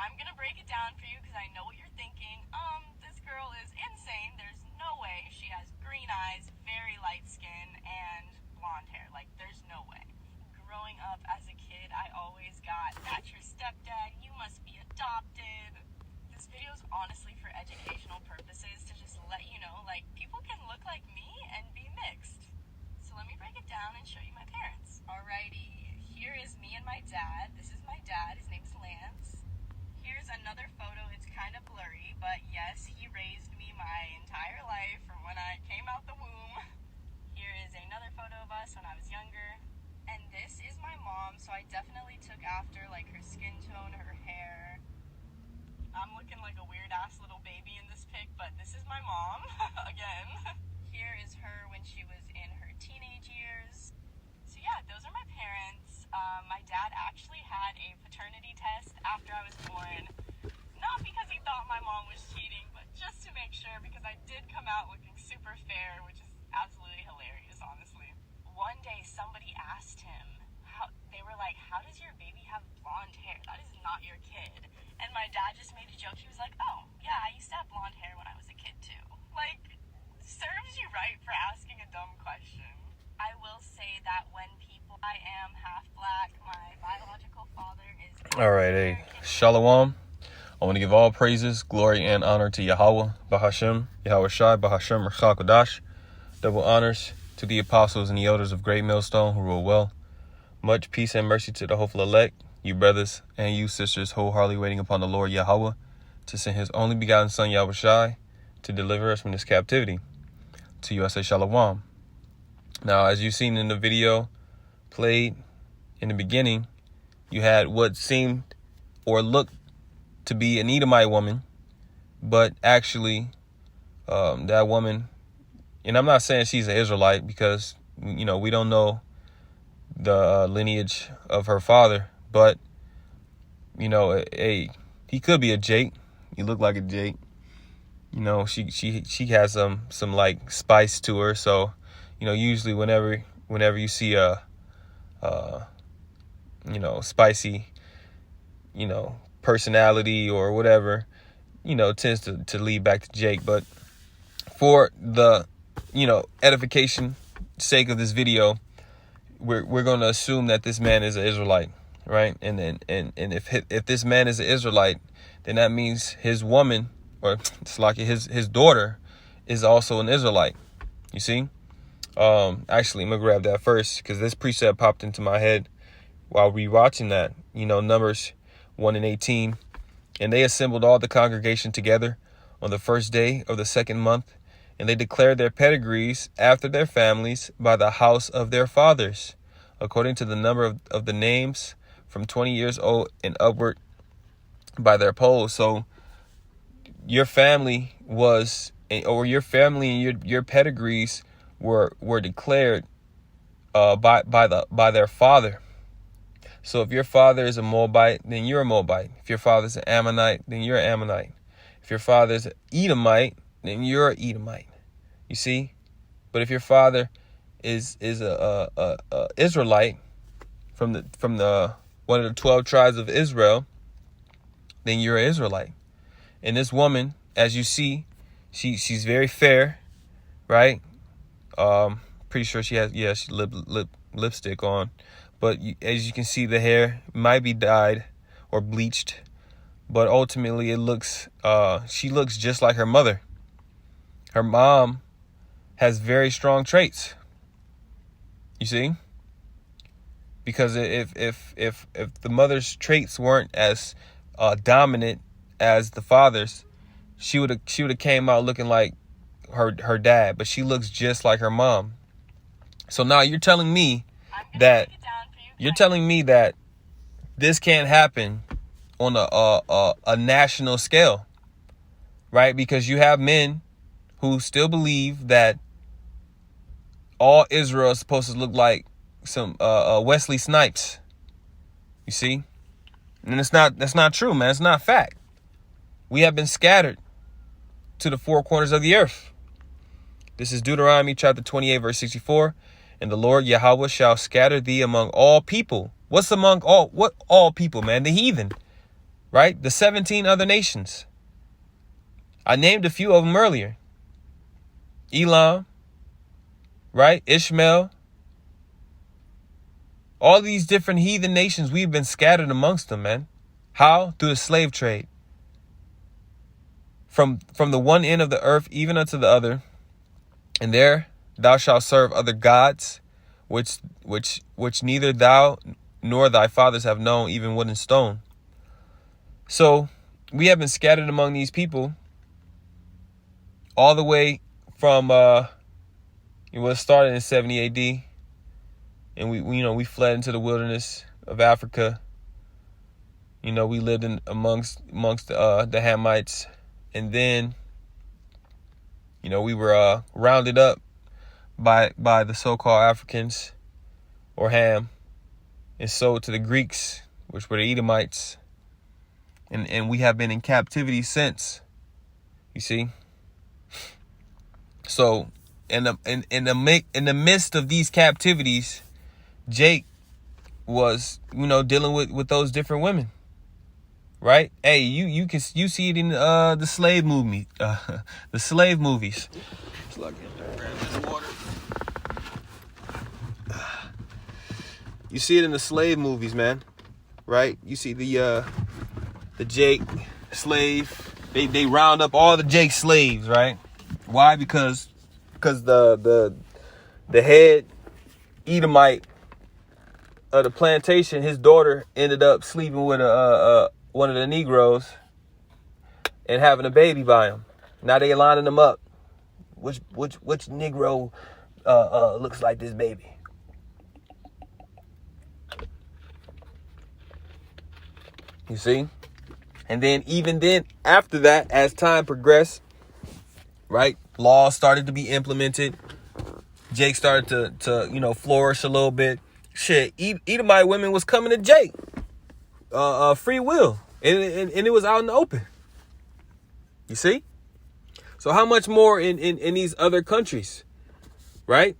I'm gonna break it down for you because I know what you're thinking. This girl is insane. There's no way. She has green eyes, very light skin, and blonde hair. Like, there's no way. Growing up as a kid, I always got, "That's your stepdad, you must be adopted." This video is honestly for educational purposes, to just let you know, like, people can look like me and be mixed. So let me break it down and show you my parents. Alrighty, here is me and my dad. This is my dad. His name's Lance. Here's another photo. It's kind of blurry, but yes, he raised me my entire life from when I came out the womb. Here is another photo of us when I was younger. And this is my mom, so I definitely took after, like, her skin tone, her hair. I'm looking like a weird-ass little baby in this pic, but this is my mom, again. Here is her when she was in her teenage years. So yeah, those are my parents. My dad actually had a paternity test after I was born. Not because he thought my mom was cheating, but just to make sure, because I did come out looking super fair, which is absolutely hilarious, honestly. One day, somebody asked him, they were like, "How does your baby have blonde hair? That is not your kid." And my dad just made a joke. He was like, "Oh, yeah, I used to have blonde hair when I was a kid, too." Like, serves you right for asking a dumb question. I will say that when I am half black, my biological father is... All right, hey, Shalom. I want to give all praises, glory, and honor to Yahweh, Bahashem, Yahweh Shai, Bahashem, Rachel Kodash. Double honors to the apostles and the elders of Great Millstone who rule well. Much peace and mercy to the hopeful elect, you brothers and you sisters wholeheartedly waiting upon the Lord Yahweh to send his only begotten son Yahweh Shai to deliver us from this captivity. To you I say Shalom. Now, as you've seen in the video played in the beginning, you had what seemed or looked to be an Edomite woman, but actually that woman, and I'm not saying she's an Israelite because, you know, we don't know the lineage of her father, but, you know, he could be a Jake. He looked like a Jake. You know, she has some like spice to her. So, you know, usually whenever you see a you know, spicy, you know, personality or whatever, you know, tends to lead back to Jake. But for the, you know, edification sake of this video, we're going to assume that this man is an Israelite, right? And if this man is an Israelite, then that means his woman, or it's like his daughter, is also an Israelite. You see? Actually, I'm gonna grab that first because this precept popped into my head while rewatching that. You know, Numbers 1:18, and they assembled all the congregation together on the first day of the second month, and they declared their pedigrees after their families by the house of their fathers, according to the number of the names from 20 years old and upward by their polls. So your family was, or your family and your pedigrees were declared by their father. So if your father is a Moabite, then you're a Moabite. If your father's an Ammonite, then you're an Ammonite. If your father's an Edomite, then you're an Edomite. You see? But if your father is a Israelite from the one of the 12 tribes of Israel, then you're an Israelite. And this woman, as you see, she's very fair, right? Pretty sure she has lipstick on, but as you can see, the hair might be dyed or bleached, but ultimately it looks she looks just like her mother. Her mom has very strong traits. You see? Because if the mother's traits weren't as dominant as the father's, she would have came out looking like her dad, but she looks just like her mom. So now you're telling me that this can't happen on a national scale, right? Because you have men who still believe that all Israel is supposed to look like some Wesley Snipes. You see? And that's not true, man. It's not fact. We have been scattered to the four corners of the earth. This is Deuteronomy chapter 28, verse 64. And the Lord Yahweh shall scatter thee among all people. What's among all? What all people, man? The heathen. right? The 17 other nations. I named a few of them earlier. Elam, right? Ishmael. All these different heathen nations, we've been scattered amongst them, man. How? Through the slave trade. From the one end of the earth even unto the other. And there thou shalt serve other gods, which neither thou nor thy fathers have known, even wood and stone. So we have been scattered among these people all the way from it was started in 70 AD, and we fled into the wilderness of Africa. We lived in amongst the Hamites, and then we were rounded up by the so-called Africans, or Ham, and sold to the Greeks, which were the Edomites, and we have been in captivity since. You see. So in the midst of these captivities, Jake was dealing with those different women, right? Hey, you see it in the slave movie, the slave movies. Just like grab this water. You see it in the slave movies, man, right? You see the Jake slave. They round up all the Jake slaves, right? Why? Because the head Edomite of the plantation, his daughter ended up sleeping with one of the Negroes and having a baby by him. Now they lining them up. Which Negro looks like this baby? You see? And then even then, after that, as time progressed, right, laws started to be implemented. Jake started to flourish a little bit. Shit, Edomite women was coming to Jake, free will, and it was out in the open. You see? So how much more in these other countries, right?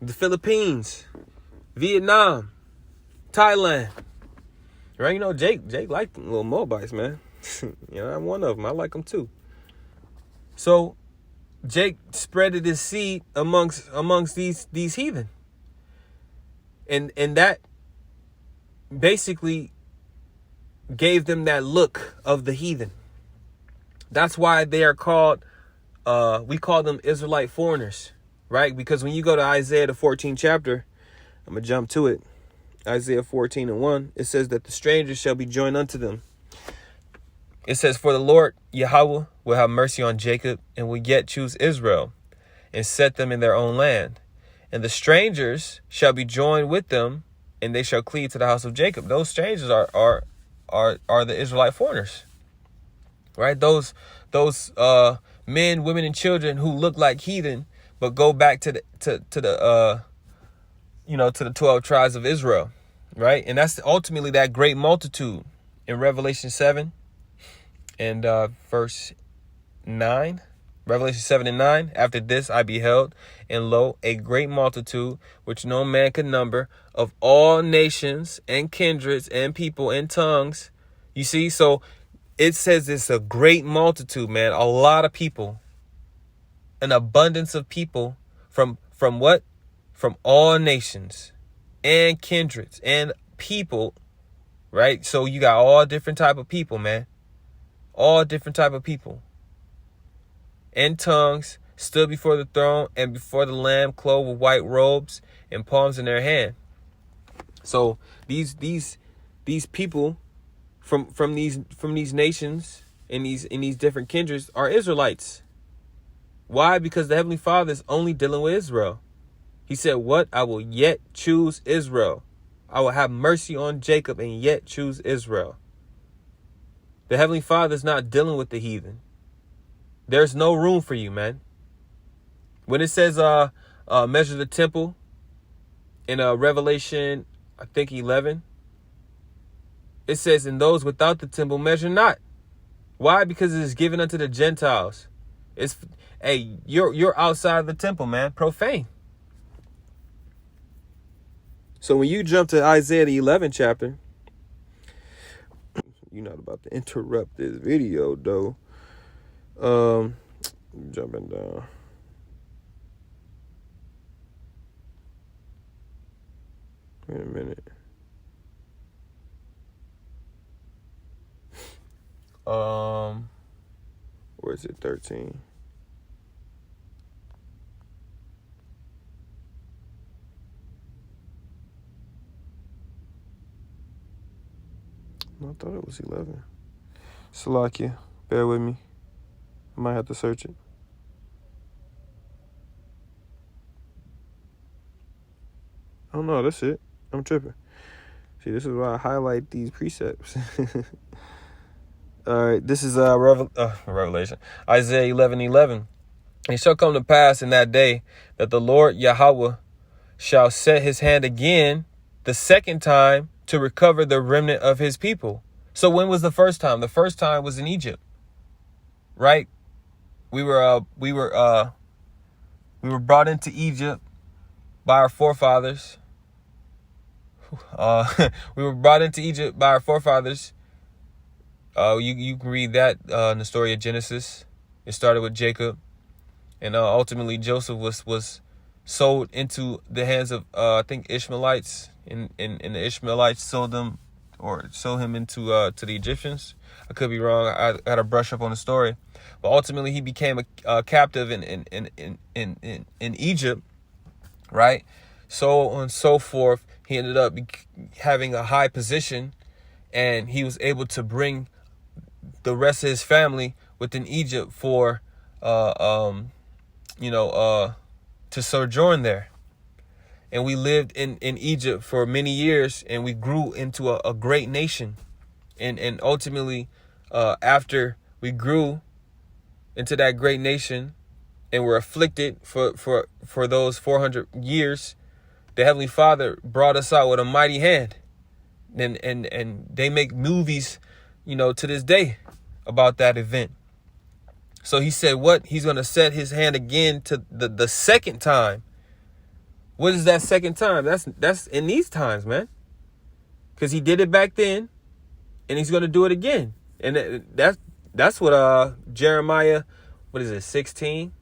The Philippines, Vietnam, Thailand, right? Jake liked little Moabites, man. I'm one of them. I like them too. So Jake spreaded his seed amongst these heathen. And that basically gave them that look of the heathen. That's why they are called, we call them Israelite foreigners, right? Because when you go to Isaiah, the 14th chapter, I'm going to jump to it. Isaiah 14:1, it says that the strangers shall be joined unto them. It says, for the Lord Yahweh will have mercy on Jacob and will yet choose Israel and set them in their own land. And the strangers shall be joined with them, and they shall cleave to the house of Jacob. Those strangers are the Israelite foreigners, right? Those men, women, and children who look like heathen, but go back to the 12 tribes of Israel, right? And that's ultimately that great multitude in Revelation 7 and verse 9. Revelation 7 and 9, after this I beheld, and lo, a great multitude, which no man could number, of all nations and kindreds and people and tongues. You see, so it says it's a great multitude, man. A lot of people, an abundance of people from what? From all nations and kindreds and people, right? So you got all different type of people, man. All different type of people. And tongues stood before the throne and before the Lamb, clothed with white robes and palms in their hand. So these people from these nations and these different kindreds are Israelites. Why? Because the Heavenly Father is only dealing with Israel. He said, what? I will yet choose Israel. I will have mercy on Jacob and yet choose Israel. The Heavenly Father is not dealing with the heathen. There's no room for you, man. When it says measure the temple in Revelation, I think 11, it says, in those without the temple measure not. Why? Because it is given unto the Gentiles. You're outside the temple, man. Profane. So when you jump to Isaiah the 11th chapter, You're not about to interrupt this video, though. Jumping down. Wait a minute. Where is it? 13. I thought it was 11. Salakia, bear with me. I might have to search it. Oh no, that's it. I'm tripping. See, this is why I highlight these precepts. All right, this is Revelation. Isaiah 11:11. It shall come to pass in that day that the Lord Yahweh shall set his hand again the second time to recover the remnant of his people. So when was the first time? The first time was in Egypt, right? We were brought into Egypt by our forefathers. We were brought into Egypt by our forefathers. You can read that in the story of Genesis. It started with Jacob, and ultimately Joseph was sold into the hands of I think Ishmaelites, and the Ishmaelites sold him into to the Egyptians. I could be wrong. I got to brush up on the story, but ultimately he became a captive in Egypt, right? So on and so forth. He ended up having a high position, and he was able to bring the rest of his family within Egypt for to sojourn there. And we lived in Egypt for many years, and we grew into a great nation. And ultimately, after we grew into that great nation and were afflicted for those 400 years, the Heavenly Father brought us out with a mighty hand. And they make movies, to this day about that event. So he said what? He's going to set his hand again to the second time. What is that second time? That's in these times, man. Because he did it back then, and he's going to do it again. And that's what Jeremiah, 16,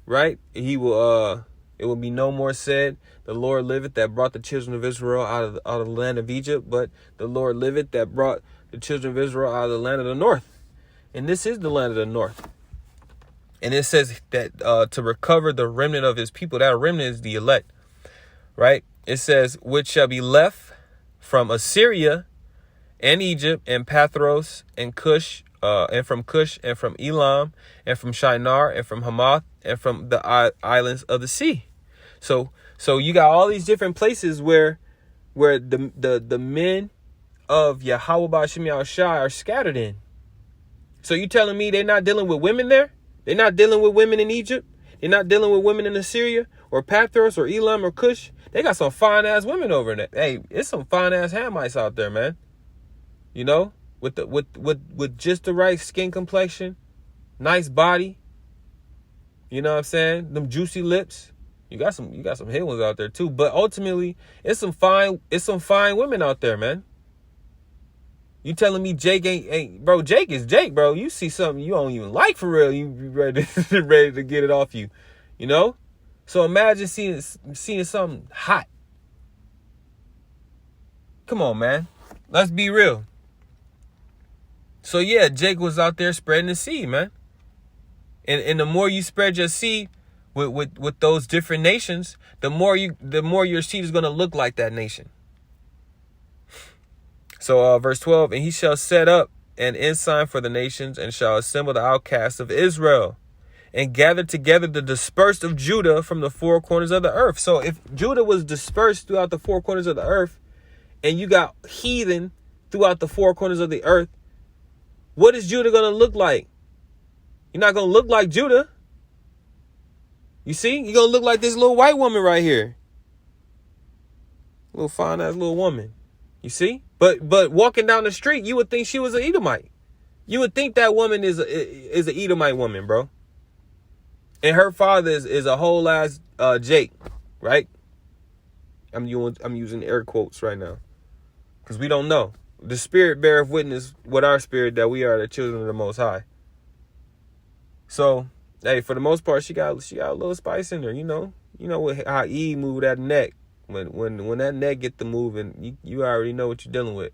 right? He will it will be no more said, the Lord liveth that brought the children of Israel out of the land of Egypt, but the Lord liveth that brought the children of Israel out of the land of the north. And this is the land of the north. And it says that to recover the remnant of his people, that remnant is the elect, right? It says, which shall be left from Assyria and Egypt and Pathros and Cush, and from Cush and from Elam and from Shinar and from Hamath and from the islands of the sea. So you got all these different places where the men of Yahweh Ba'Shem Yahushai are scattered in. So you telling me they're not dealing with women there? They're not dealing with women in Egypt? They're not dealing with women in Assyria or Pathros or Elam or Cush? They got some fine ass women over there. Hey, it's some fine ass Hamites out there, man. With just the right skin complexion, nice body. You know what I'm saying? Them juicy lips. You got some hit ones out there too. But ultimately, it's some fine women out there, man. You telling me Jake ain't bro? Jake is Jake, bro. You see something you don't even like for real, you be ready to get it off you, So imagine seeing something hot. Come on, man. Let's be real. So yeah, Jake was out there spreading the seed, man. And the more you spread your seed with those different nations, the more your seed is gonna look like that nation. So verse 12, and he shall set up an ensign for the nations and shall assemble the outcasts of Israel and gather together the dispersed of Judah from the four corners of the earth. So if Judah was dispersed throughout the four corners of the earth and you got heathen throughout the four corners of the earth, what is Judah going to look like? You're not going to look like Judah. You see? You're going to look like this little white woman right here. Little fine ass little woman. You see? But walking down the street, you would think she was an Edomite. You would think that woman is an Edomite woman, bro. And her father is a whole ass Jake, right? I'm using air quotes right now because we don't know. the Spirit beareth witness with our spirit that we are the children of the Most High. So, hey, for the most part, she got a little spice in her, you know. You know how Eve moved that neck. When that neck get to moving, you already know what you're dealing with.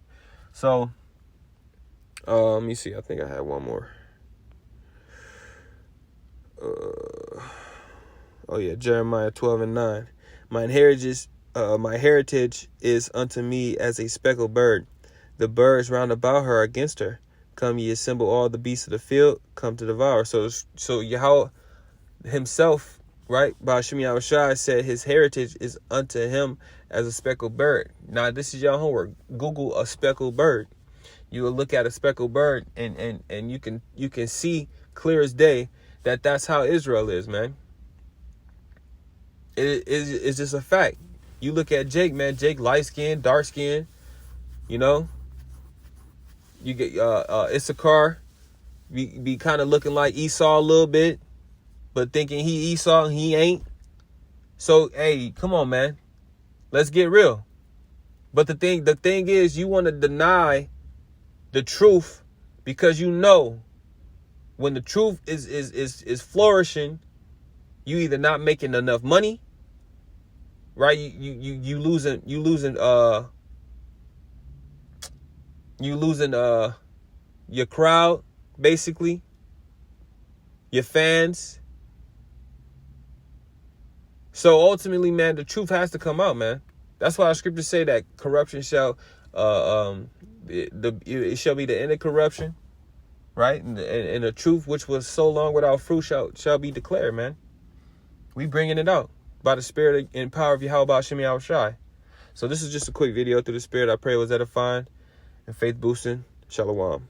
So, let me see. I think I had one more. Oh yeah, Jeremiah 12:9. My heritage is unto me as a speckled bird. The birds round about her against her. Come ye assemble all the beasts of the field, come to devour. So Yahweh himself, right, Ba'ashem Yahushua said his heritage is unto him as a speckled bird. Now this is your homework. Google a speckled bird. You will look at a speckled bird and you can see clear as day that that's how Israel is, man. It's just a fact. You look at Jake, man. Jake light skin, dark skin, you know. You get Issachar be kind of looking like Esau a little bit, but thinking he Esau, he ain't. So hey, come on, man. Let's get real. But the thing is, you want to deny the truth because you know when the truth is flourishing, you either not making enough money, right? You losing your crowd, basically, your fans. So ultimately, man, the truth has to come out, man. That's why the scriptures say that corruption shall it shall be the end of corruption, right? And the truth which was so long without fruit shall be declared, man. We bringing it out by the Spirit and power of Yahweh Ba'ashem Yahushai. So this is just a quick video through the Spirit. I pray it was edifying and faith boosting. Shalom.